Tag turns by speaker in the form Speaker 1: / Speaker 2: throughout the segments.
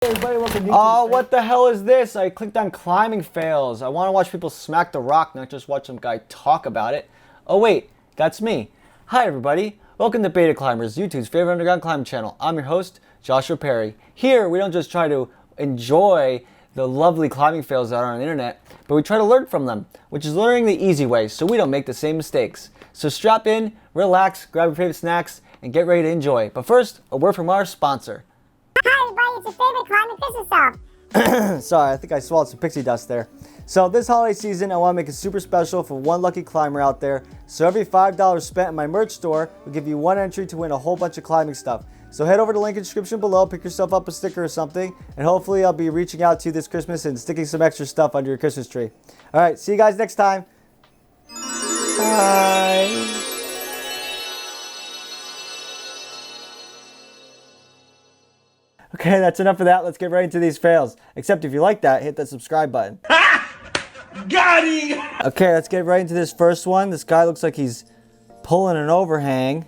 Speaker 1: Everybody, welcome to
Speaker 2: Oh, what the hell is this? I clicked on climbing fails. I want to watch people smack the rock, not just watch some guy talk about it. Oh wait, that's me. Hi everybody. Welcome to Beta Climbers, YouTube's favorite underground climbing channel. I'm your host, Joshua Perry. Here, we don't just try to enjoy the lovely climbing fails that are on the internet, but we try to learn from them, which is learning the easy way so we don't make the same mistakes. So strap in, relax, grab your favorite snacks, and get ready to enjoy. But first, a word from our sponsor.
Speaker 3: Hi everybody, it's your favorite climbing pixie stuff.
Speaker 2: Sorry, I think I swallowed some pixie dust there. So this holiday season, I want to make it super special for one lucky climber out there. So every $5 spent in my merch store will give you one entry to win a whole bunch of climbing stuff. So head over to the link in the description below, pick yourself up a sticker or something, and hopefully I'll be reaching out to you this Christmas and sticking some extra stuff under your Christmas tree. All right, see you guys next time. Bye. Okay, that's enough of that. Let's get right into these fails. Except if you like that, hit that subscribe button.
Speaker 1: Got him!
Speaker 2: Okay, let's get right into this first one. This guy looks like he's pulling an overhang.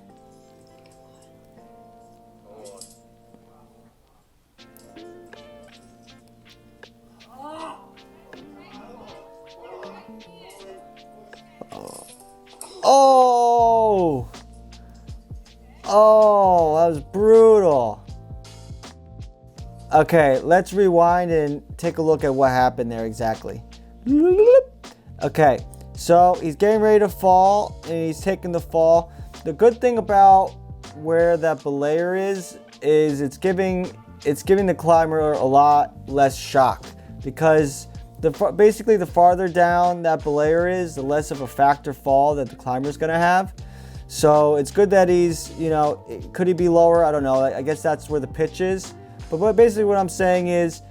Speaker 2: Oh! Oh, that was brutal. Okay, let's rewind and take a look at what happened there exactly. Okay, so he's getting ready to fall and he's taking the fall. The good thing about where that belayer is it's giving the climber a lot less shock, because basically the farther down that belayer is, the less of a factor fall that the climber is going to have. So it's good that he's, could he be lower? I don't know. I guess that's where the pitch is. But basically what I'm saying is,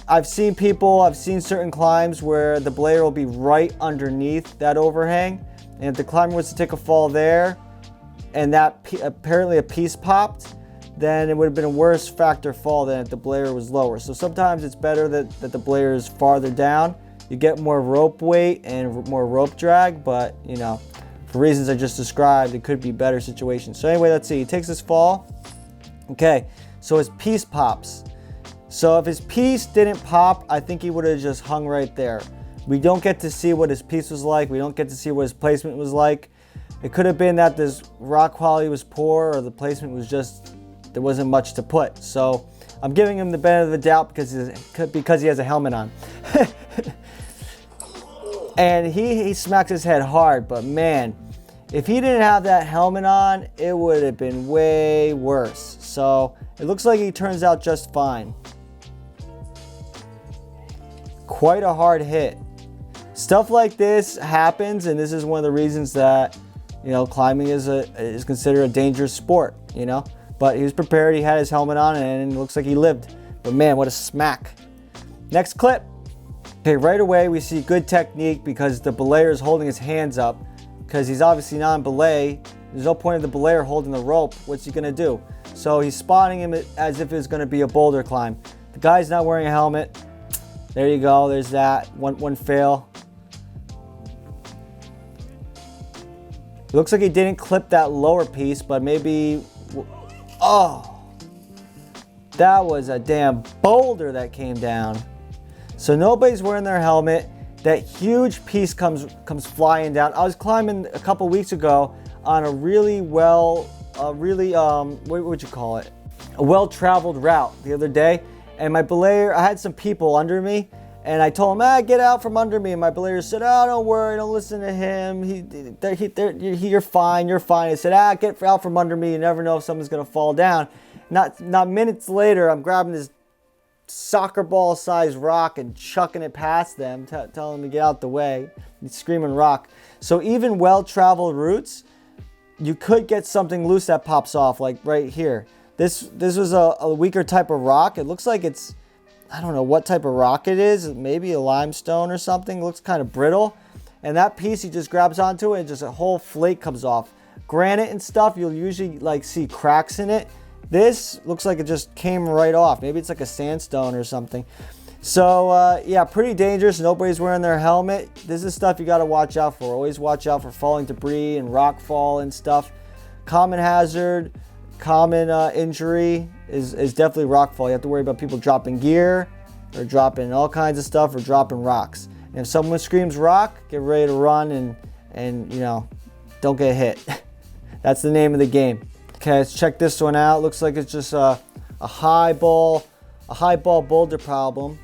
Speaker 2: I've seen certain climbs where the belayer will be right underneath that overhang. And if the climber was to take a fall there, and that apparently a piece popped, then it would have been a worse factor fall than if the belayer was lower. So sometimes it's better that the belayer is farther down. You get more rope weight and more rope drag, but for reasons I just described, it could be better situations. So anyway, let's see. He takes this fall. Okay. So his piece pops. So if his piece didn't pop, I think he would have just hung right there. We don't get to see what his piece was like. We don't get to see what his placement was like. It could have been that this rock quality was poor, or the placement was just, there wasn't much to put. So I'm giving him the benefit of the doubt because he has a helmet on. And he smacks his head hard, but man, if he didn't have that helmet on, it would have been way worse. So it looks like he turns out just fine. Quite a hard hit. Stuff like this happens, and this is one of the reasons that climbing is considered a dangerous sport. But he was prepared. He had his helmet on, and it looks like he lived. But man, what a smack! Next clip. Okay, right away we see good technique because the belayer is holding his hands up, because he's obviously not in belay. There's no point in the belayer holding the rope. What's he gonna do? So he's spotting him as if it's gonna be a boulder climb. The guy's not wearing a helmet. There you go, there's that. One fail. It looks like he didn't clip that lower piece, but maybe, oh, that was a damn boulder that came down. So nobody's wearing their helmet. That huge piece comes flying down. I was climbing a couple weeks ago on a really what would you call it? A well-traveled route the other day. And my belayer, I had some people under me, and I told them, get out from under me. And my belayer said, oh, don't worry, don't listen to him. You're fine, you're fine. I said, get out from under me. You never know if someone's gonna fall down. Not minutes later, I'm grabbing this soccer ball sized rock and chucking it past them, telling them to get out the way. He's screaming rock. So even well-traveled routes, you could get something loose that pops off, like right here. This was a weaker type of rock. It looks like it's, I don't know what type of rock it is. Maybe a limestone or something. It looks kind of brittle. And that piece, he just grabs onto it and just a whole flake comes off. Granite and stuff, you'll usually see cracks in it. This looks like it just came right off. Maybe it's like a sandstone or something. So yeah, pretty dangerous. Nobody's wearing their helmet. This is stuff you got to watch out for. Always watch out for falling debris and rock fall and stuff. Common hazard, common injury is definitely rockfall. You have to worry about people dropping gear, or dropping all kinds of stuff, or dropping rocks. And if someone screams rock, get ready to run and you know, don't get hit. That's the name of the game. Okay, let's check this one out. Looks like it's just a high ball boulder problem.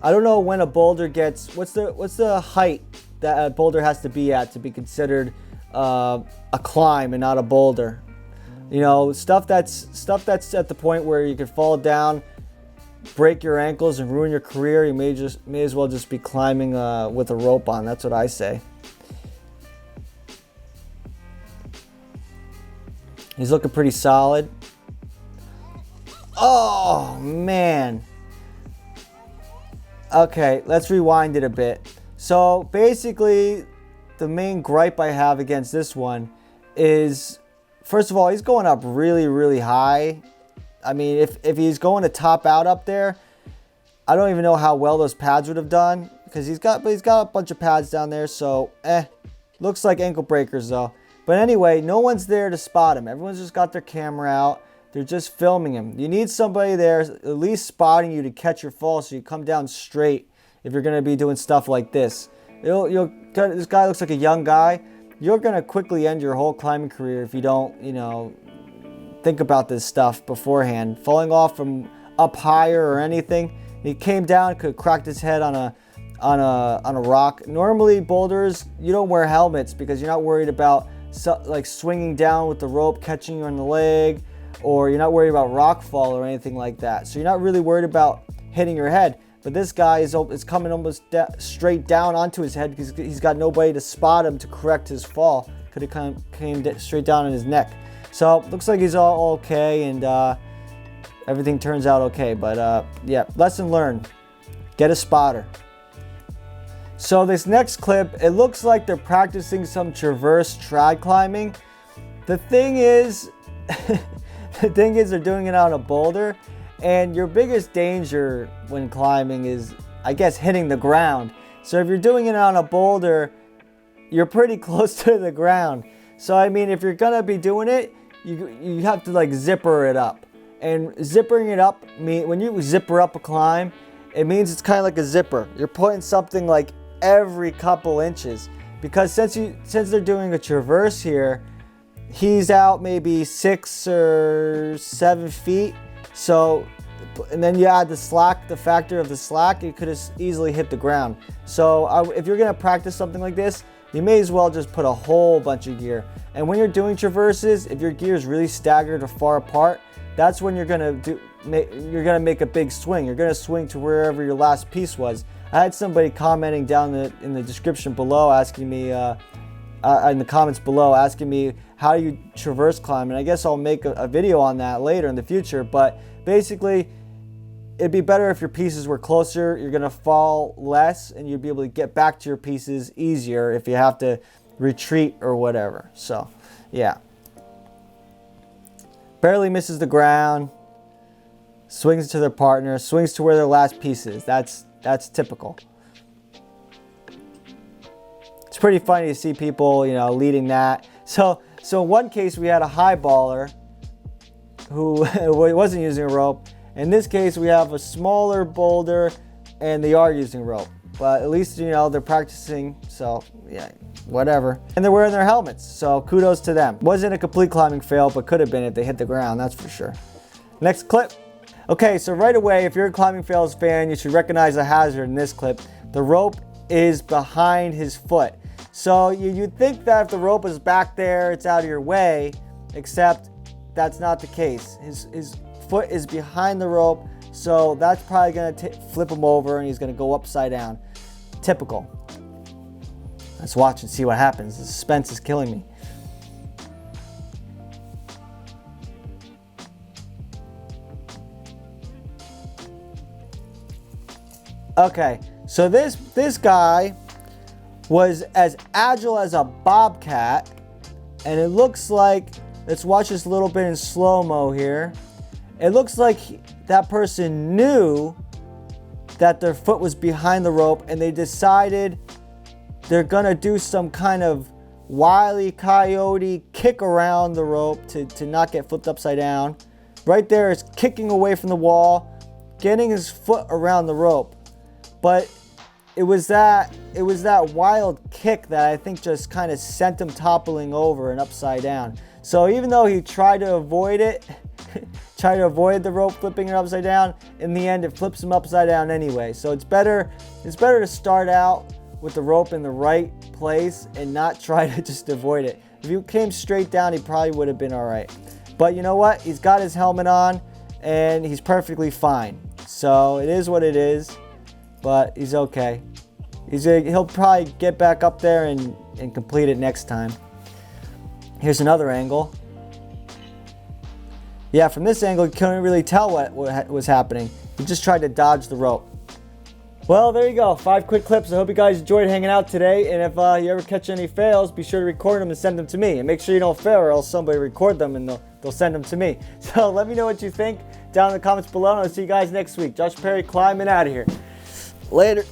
Speaker 2: I don't know when a boulder gets, what's the height that a boulder has to be at to be considered a climb and not a boulder. You know, stuff that's at the point where you could fall down, break your ankles, and ruin your career. You may as well just be climbing with a rope on. That's what I say. He's looking pretty solid. Oh man. Okay, let's rewind it a bit. So basically, the main gripe I have against this one is, first of all, he's going up really, really high. I mean, if he's going to top out up there, I don't even know how well those pads would have done, because he's got a bunch of pads down there. So looks like ankle breakers though. But anyway, no one's there to spot him. Everyone's just got their camera out. They're just filming him. You need somebody there at least spotting you to catch your fall, so you come down straight if you're going to be doing stuff like this. This guy looks like a young guy. You're going to quickly end your whole climbing career if you don't, you know, think about this stuff beforehand. Falling off from up higher or anything. He came down, could have cracked his head on a rock. Normally boulders, you don't wear helmets because you're not worried about like swinging down with the rope, catching you on the leg, or you're not worried about rock fall or anything like that. So you're not really worried about hitting your head. But this guy is coming almost straight down onto his head because he's got nobody to spot him to correct his fall. Could have came straight down on his neck. So looks like he's all okay, and everything turns out okay. But yeah, lesson learned. Get a spotter. So this next clip, it looks like they're practicing some traverse trad climbing. The thing is, they're doing it on a boulder, and your biggest danger when climbing is, I guess, hitting the ground. So if you're doing it on a boulder, you're pretty close to the ground. So I mean, if you're gonna be doing it, you have to like zipper it up. And zippering it up, when you zipper up a climb, it means it's kind of like a zipper. You're putting something like every couple inches, because since they're doing a traverse here, he's out maybe 6 or 7 feet. So, and then you add the slack, the factor of the slack, you could have easily hit the ground. So if you're gonna practice something like this, you may as well just put a whole bunch of gear. And when you're doing traverses, if your gear is really staggered or far apart, that's when you're gonna make a big swing. You're gonna swing to wherever your last piece was. I had somebody commenting down in the description below, asking me in the comments below, asking me how you traverse climb, and I guess I'll make a video on that later in the future. But basically, it'd be better if your pieces were closer. You're gonna fall less, and you'd be able to get back to your pieces easier if you have to retreat or whatever. So yeah, barely misses the ground, swings to their partner, swings to where their last piece is. That's typical. It's pretty funny to see people, you know, leading that. So in one case we had a highballer who wasn't using a rope. In this case we have a smaller boulder and they are using rope. But at least, you know, they're practicing, so yeah, whatever. And they're wearing their helmets, so kudos to them. Wasn't a complete climbing fail, but could have been if they hit the ground, that's for sure. Next clip. Okay, so right away, if you're a Climbing Fails fan, you should recognize a hazard in this clip. The rope is behind his foot. So you'd think that if the rope is back there, it's out of your way, except that's not the case. His foot is behind the rope, so that's probably gonna flip him over and he's gonna go upside down. Typical. Let's watch and see what happens. The suspense is killing me. Okay, so this guy was as agile as a bobcat, and it looks like, let's watch this a little bit in slow-mo here. It looks like that person knew that their foot was behind the rope, and they decided they're gonna do some kind of Wile E. Coyote kick around the rope to not get flipped upside down. right there is kicking away from the wall, getting his foot around the rope. But it was that wild kick that I think just kind of sent him toppling over and upside down. So even though he tried to avoid it, tried to avoid the rope flipping it upside down, in the end it flips him upside down anyway. So it's better to start out with the rope in the right place and not try to just avoid it. If he came straight down, he probably would have been all right. But you know what? He's got his helmet on and he's perfectly fine. So it is what it is, but he's okay. He'll probably get back up there and complete it next time. Here's another angle. Yeah, from this angle, you couldn't really tell what was happening. He just tried to dodge the rope. Well, there you go. 5 quick clips. I hope you guys enjoyed hanging out today. And if you ever catch any fails, be sure to record them and send them to me. And make sure you don't fail or else somebody record them and they'll send them to me. So let me know what you think down in the comments below. And I'll see you guys next week. Josh Perry climbing out of here. Later.